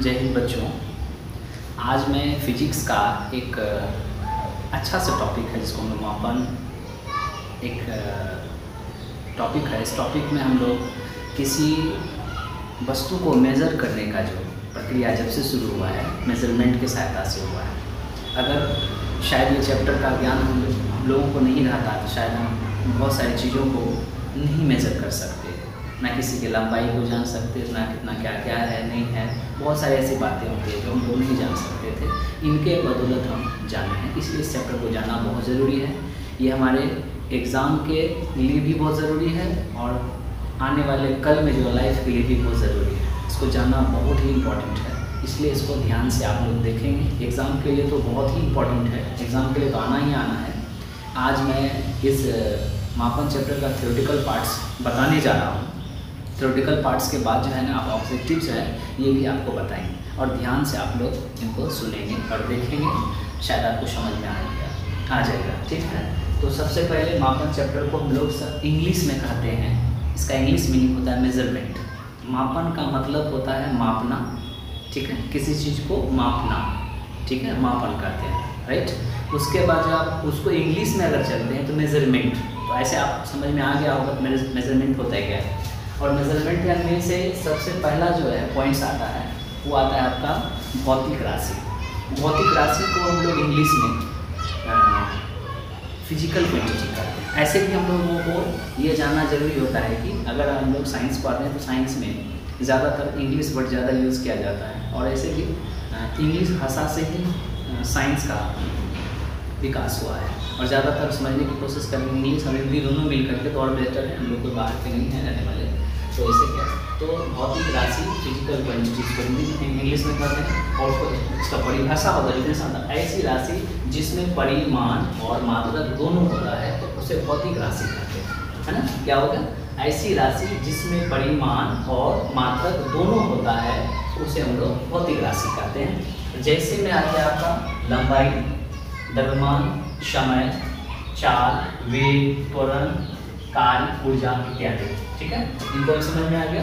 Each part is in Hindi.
जय हिंद बच्चों। आज मैं फिजिक्स का एक अच्छा सा टॉपिक है जिसको हम लोग मापन एक टॉपिक है। इस टॉपिक में हम लोग किसी वस्तु को मेज़र करने का जो प्रक्रिया जब से शुरू हुआ है मेज़रमेंट की सहायता से हुआ है। अगर शायद ये चैप्टर का ज्ञान हम लोगों को नहीं रहता तो शायद हम बहुत सारी चीज़ों को नहीं मेज़र कर सकते, ना किसी की लंबाई को जान सकते, ना कितना क्या क्या है नहीं है। बहुत सारी ऐसी बातें होती है जो हम लोग नहीं जान सकते थे, इनके बदौलत हम जाने हैं। इसलिए इस चैप्टर को जानना बहुत ज़रूरी है। ये हमारे एग्ज़ाम के लिए भी बहुत ज़रूरी है और आने वाले कल में जो लाइफ के लिए भी बहुत ज़रूरी है। इसको जानना बहुत ही इम्पोर्टेंट है, इसलिए इसको ध्यान से आप लोग देखेंगे। एग्ज़ाम के लिए तो बहुत ही इम्पोर्टेंट है, एग्ज़ाम के लिए तो आना ही आना है। आज मैं इस मापन चैप्टर का थ्योरेटिकल पार्ट्स बताने जा रहा हूँ। थ्योरेटिकल पार्ट्स के बाद जो है ना आप ऑब्जेक्टिव्स है ये भी आपको बताएंगे और ध्यान से आप लोग इनको सुनेंगे और देखेंगे, शायद आपको समझ में आ जाएगा। ठीक है, तो सबसे पहले मापन चैप्टर को हम लोग सब इंग्लिश में कहते हैं। इसका इंग्लिश मीनिंग होता है मेजरमेंट। मापन का मतलब होता है मापना, ठीक है, किसी चीज़ को मापना, ठीक है, मापन करते हैं, राइट। उसके बाद जब आप उसको इंग्लिश में अगर चलते हैं तो मेजरमेंट, तो ऐसे आप समझ में आ गया होगा मेजरमेंट होता है क्या है। और मेजरमेंट में से सबसे पहला जो है पॉइंट्स आता है वो आता है आपका भौतिक राशि। भौतिक राशि को हम लोग इंग्लिश में फिजिकल क्वांटिटी कहते हैं। ऐसे भी हम लोगों को ये जानना जरूरी होता है कि अगर हम लोग साइंस पढ़ रहे हैं तो साइंस में ज़्यादातर इंग्लिश वर्ड ज़्यादा यूज़ किया जाता है और ऐसे भी इंग्लिश भाषा से ही साइंस का विकास हुआ है और ज़्यादातर समझने की कोशिश करेंगे इंग्लिश और हिंदी दोनों मिल करके तो और बेहतर है। हम लोग को बाहर के नहीं है रहने वाले, तो ऐसे क्या तो भौतिक राशि फिजिकल क्वांटिटीज को हिंदी में इंग्लिश में कहते हैं और इसका परिभाषा होता है जितने ऐसी राशि जिसमें परिमाण और मात्रा दोनों होता है तो उसे भौतिक राशि कहते हैं, है ना। क्या होगा? ऐसी राशि जिसमें परिमाण और मात्रा दोनों होता है तो उसे हम लोग भौतिक राशि कहते हैं। जैसे में आ गया आपका लंबाई, द्रव्यमान, समय, चाल, वेग, त्वरण, कार्य, ऊर्जा इत्यादि, ठीक है, इनको समझ में आ गया।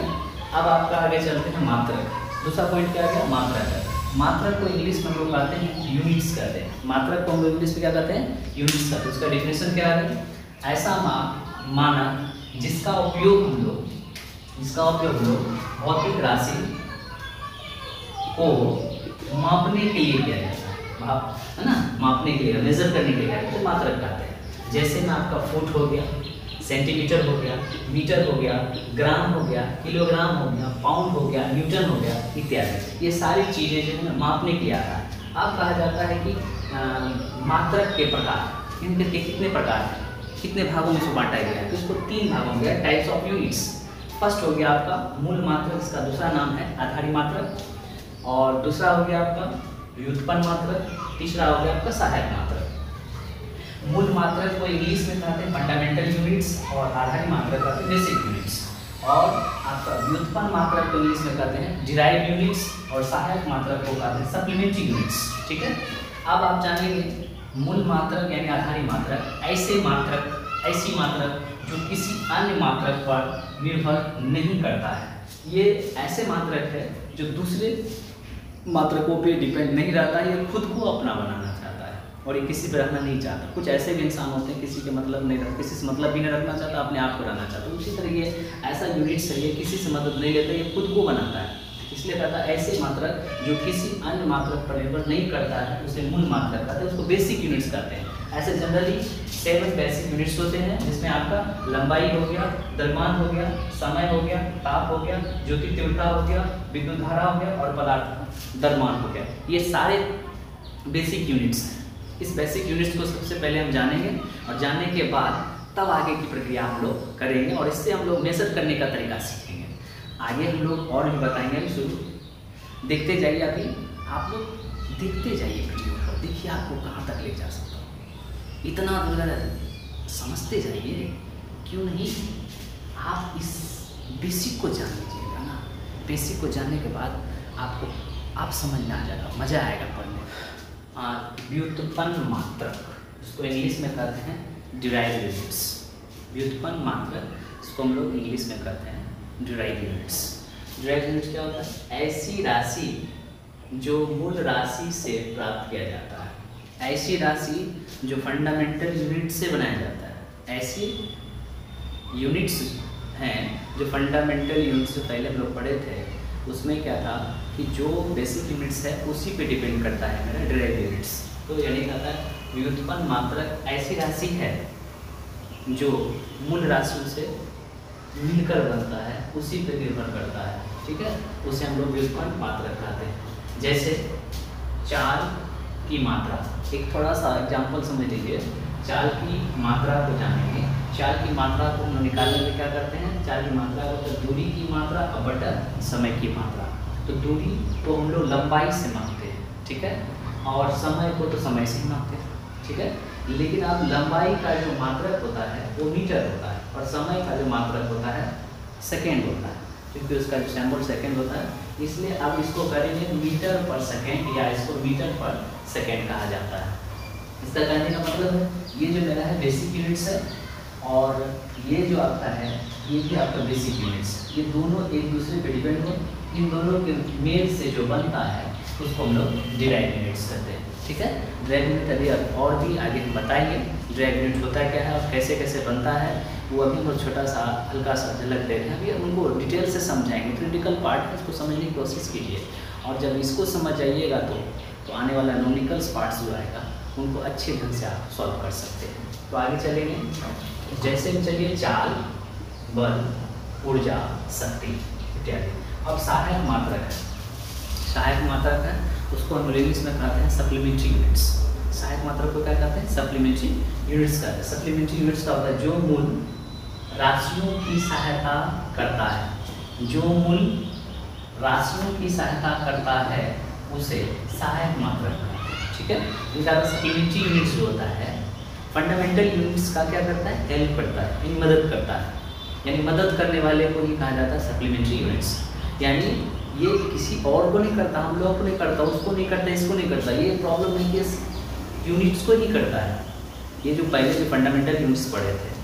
अब आपका आगे चलते हैं मात्रक। दूसरा पॉइंट क्या आ गया? मात्रक है। मात्रक को इंग्लिश में हम लोग कहते हैं यूनिट्स कहते हैं। मात्रक को हम लोग इंग्लिश में क्या कहते हैं? यूनिट्स कहते हैं। उसका डेफिनेशन क्या है? ऐसा मानक जिसका उपयोग हम लोग भौतिक राशि को मापने के लिए किया जाता है ना, मापने के लिए, मेजर करने के लिए तो मात्रक कहते हैं। जैसे में आपका फुट हो गया, सेंटीमीटर हो गया, मीटर हो गया, ग्राम हो गया, किलोग्राम हो गया, पाउंड हो गया, न्यूटन हो गया इत्यादि। ये सारी चीज़ें जो है ना मापने के लिए आता है। अब कहा जाता है कि मात्रक के प्रकार, इनके कितने प्रकार हैं, कितने भागों में इसको बांटा गया है, तो इसको 3 भागों में गया, टाइप्स ऑफ यूनिट्स। फर्स्ट हो गया आपका मूल मात्रक, इसका दूसरा नाम है आधारी मात्रक, और दूसरा हो गया आपका व्युत्पन्न मात्रक, तीसरा हो गया आपका सहायक मात्रक। मूल मात्रक को इंग्लिश में कहते हैं फंडामेंटल यूनिट्स और आधारी मात्रक कहते हैं बेसिक यूनिट्स, और आपका व्युत्पन्न मात्रक को इंग्लिश में कहते हैं डिराइव्ड यूनिट्स और सहायक मात्रक को कहते हैं सप्लीमेंट्री यूनिट्स, ठीक है। अब आप जानेंगे मूल मात्रक यानी आधारी मात्रक, ऐसी मात्रक जो किसी अन्य मात्रक पर निर्भर नहीं करता है। ये ऐसे मात्रक है जो दूसरे मात्रकों पे डिपेंड नहीं रहता है, ये खुद को अपना बनाना चाहता है और ये किसी पर रहना नहीं चाहता। कुछ ऐसे भी इंसान होते हैं किसी के मतलब नहीं रखते, किसी से मतलब भी नहीं रखना चाहता, अपने आप को रहना चाहता है। उसी तरह ये ऐसा यूनिट्स है, ये किसी से मदद नहीं लेता, ये खुद को बनाता है। इसलिए कहता है ऐसे मात्रक जो किसी अन्य मात्रक पर निर्भर नहीं करता है उसे मूल मात्रक कहते हैं, उसको बेसिक यूनिट्स कहते हैं। ऐसे जनरली 7 बेसिक यूनिट्स होते हैं जिसमें आपका लंबाई हो गया, द्रव्यमान हो गया, समय हो गया, ताप हो गया, ज्योति तीव्रता हो गया, विद्युत धारा हो गया और पदार्थ द्रव्यमान हो गया। ये सारे बेसिक यूनिट्स हैं। इस बेसिक यूनिट्स को सबसे पहले हम जानेंगे और जानने के बाद तब आगे की प्रक्रिया हम लोग करेंगे और इससे हम लोग मेजर करने का तरीका सीखेंगे। आगे हम लोग और भी बताएंगे। अभी शुरू देखते जाइए, अभी आप लोग देखते जाइए वीडियो को, देखिए आपको कहाँ तक ले जा सकता हूँ। इतना समझते जाइए, क्यों नहीं आप इस बेसिक को जान लीजिएगा ना। बेसिक को जानने के बाद आप समझ में आ जाएगा, मज़ा आएगा पढ़ने। व्युत्पन्न मात्रक, इसको इंग्लिश में कहते हैं डिराइव्ड यूनिट्स। व्युत्पन्न मात्रक इसको हम लोग इंग्लिश में कहते हैं डिराइव्ड यूनिट्स। डिराइव्ड यूनिट्स क्या होता है? ऐसी राशि जो मूल राशि से प्राप्त किया जाता है। ऐसी राशि जो फंडामेंटल यूनिट से बनाया जाता है। ऐसी यूनिट्स हैं जो फंडामेंटल यूनिट्स जो पहले हम लोग पढ़े थे, उसमें क्या था कि जो बेसिक यूनिट्स है उसी पे डिपेंड करता है मेरा डिराइव्ड यूनिट्स। तो यानी कहता है व्युत्पन्न मात्रक ऐसी राशि है जो मूल राशियों से मिलकर बनता है, उसी पे निर्भर करता है। ठीक है, उसे हम लोग व्युत्पन्न मात्रक कहते हैं। जैसे चाल की मात्रा, एक थोड़ा सा एग्जाम्पल समझ लीजिए। चाल की मात्रा को जानेंगे। चाल की मात्रा को हम निकालने में क्या करते हैं, चाल की मात्रा को तो दूरी की मात्रा बटा समय की मात्रा। तो दूरी को हम लोग लंबाई से मापते हैं, ठीक है, और समय को तो समय से ही मापते हैं, ठीक है। लेकिन अब लंबाई का जो मात्रक होता है वो मीटर होता है, और समय का जो मात्रक होता है सेकेंड होता है, क्योंकि उसका जो सैंपल सेकेंड होता है। इसलिए अब इसको करेंगे मीटर पर सेकेंड, या इसको मीटर पर सेकेंड कहा जाता है। इसका कहने का मतलब है ये जो मेरा है बेसिक यूनिट्स है, और ये जो आपका है ये भी आपका बेसिक यूनिट्स। ये दोनों एक दूसरे पे डिपेंड हो, इन दोनों के मेल से जो बनता है उसको हम लोग डिराइव्ड यूनिट्स कहते हैं, ठीक है। डिराइव्ड यूनिट अभी और भी आगे हम बताएंगे डिराइव्ड यूनिट होता क्या है और कैसे कैसे बनता है, वो अभी बहुत छोटा सा हल्का सा झलक दे रहे हैं। अभी उनको डिटेल से समझाएंगे। क्रिटिकल पार्ट है, इसको समझने की कोशिश कीजिए, और जब इसको समझ जाइएगा तो आने वाला न्यूमेरिकल्स पार्ट्स जो आएगा उनको अच्छे ढंग से आप सॉल्व कर सकते हैं। तो आगे चलेंगे। जैसे चलिए चाल, बल, ऊर्जा, शक्ति इत्यादि। अब सहायक मात्रक है, सहायक मात्रक है उसको हम इंग्लिश में कहते हैं सप्लीमेंट्री यूनिट्स। सहायक मात्रक को क्या कहते हैं, सप्लीमेंट्री यूनिट्स कहते हैं। सप्लीमेंट्री यूनिट्स का होता है जो मूल राशियों की सहायता करता है, जो मूल राशियों की सहायता करता है उसे सहायक मात्रक कहते हैं, ठीक है। इनका सप्लीमेंट्री यूनिट्स जो होता है फंडामेंटल यूनिट्स का क्या करता है, हेल्प करता है, यानी मदद करता है, यानी मदद करने वाले को ही कहा जाता है सप्लीमेंट्री यूनिट्स। यानी ये किसी और को नहीं करता, हम लोगों को नहीं करता, उसको नहीं करता, इसको नहीं करता। ये प्रॉब्लम है कि यूनिट्स को ही करता है। ये जो पहले जो फंडामेंटल यूनिट्स पढ़े थे,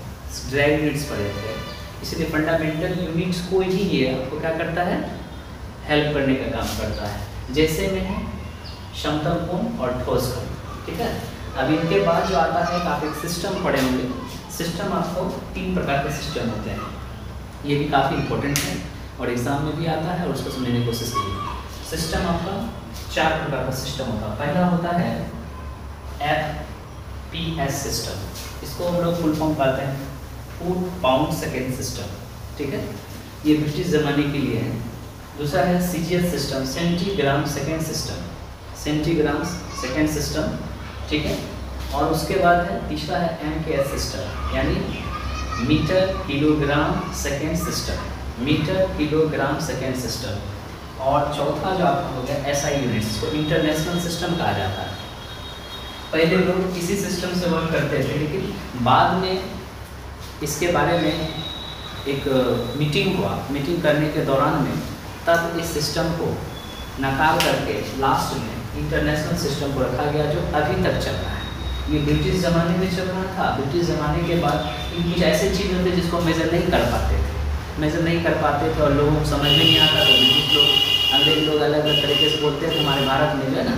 डिराइव्ड यूनिट्स पढ़े थे, इसलिए फंडामेंटल यूनिट्स को ही ये आपको क्या करता है, हेल्प करने का काम करता है। जैसे में है समतल कोण और ठोस कोण, ठीक है। अब इनके बाद जो आता है आप एक सिस्टम पढ़े होंगे। सिस्टम आपको 3 प्रकार के सिस्टम होते हैं, ये भी काफ़ी इंपॉर्टेंट है और एग्जाम में भी आता है, और उसको समझने की कोशिश कीजिए। सिस्टम आपका 4 प्रकार का सिस्टम होता है। पहला होता है FPS सिस्टम, इसको हम लोग फुल फॉर्म कहते हैं फुट पाउंड सेकेंड सिस्टम, ठीक है, ये ब्रिटिश ज़माने के लिए है। दूसरा है CGS system, centigram second system, centigram second system, ठीक है। और उसके बाद है तीसरा है MKS सिस्टम, यानी metre kilogram second system, metre kilogram second system. और चौथा जो आपका हो गया SI यूनिट्स, को इंटरनेशनल सिस्टम कहा जाता है। पहले लोग इसी सिस्टम से वर्क करते थे, लेकिन बाद में इसके बारे में एक मीटिंग हुआ, मीटिंग करने के दौरान में तब इस सिस्टम को नकार करके लास्ट में इंटरनेशनल सिस्टम को रखा गया, जो अभी तक चल रहा है। ये ब्रिटिश ज़माने में चल रहा था। ब्रिटिश ज़माने के बाद कुछ ऐसे चीज़ होते जिसको मेज़र नहीं कर पाते थे, मेज़र नहीं कर पाते थे और लोगों को समझ में नहीं आता। तो ब्रिटिश लोग, अंग्रेज लोग अलग अलग तरीके से बोलते थे। हमारे भारत में जो है ना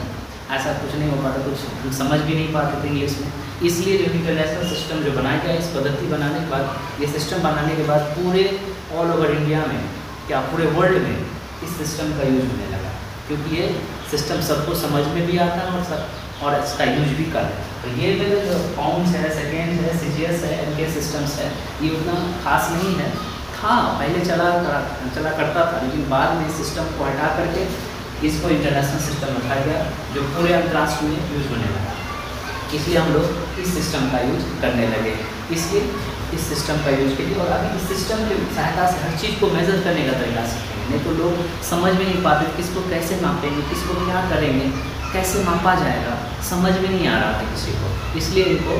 ऐसा कुछ नहीं हो पाता, कुछ हम समझ भी नहीं पाते थे इंग्लिश में। इसलिए जो इंटरनेशनल सिस्टम जो बनाया गया, इस पद्धति बनाने के बाद, ये सिस्टम बनाने के बाद पूरे ऑल ओवर इंडिया में, क्या पूरे वर्ल्ड में इस सिस्टम का यूज होने लगा, क्योंकि ये सिस्टम सबको समझ में भी आता है और इसका यूज भी कर रहे हैं। तो ये जो पाउंड्स है, सेकेंड है, CGS है, MKS सिस्टम्स है, ये उतना खास नहीं है। था पहले चला करता था, लेकिन बाद में इस सिस्टम को हटा करके इसको इंटरनेशनल सिस्टम रखा गया, जो पूरे अंतर्राष्ट्रीय में यूज होने लगा। इसलिए हम लोग इस सिस्टम का यूज करने लगे, इसलिए इस सिस्टम का यूज कीजिए। और अभी इस सिस्टम की सहायता से हर चीज़ को मेजर करने का तरीका सीखेंगे। नहीं तो लोग समझ में नहीं पाते किसको कैसे मापेंगे, किसको क्या करेंगे, कैसे मापा जाएगा, समझ में नहीं आ रहा था किसी को। इसलिए इनको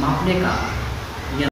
मापने का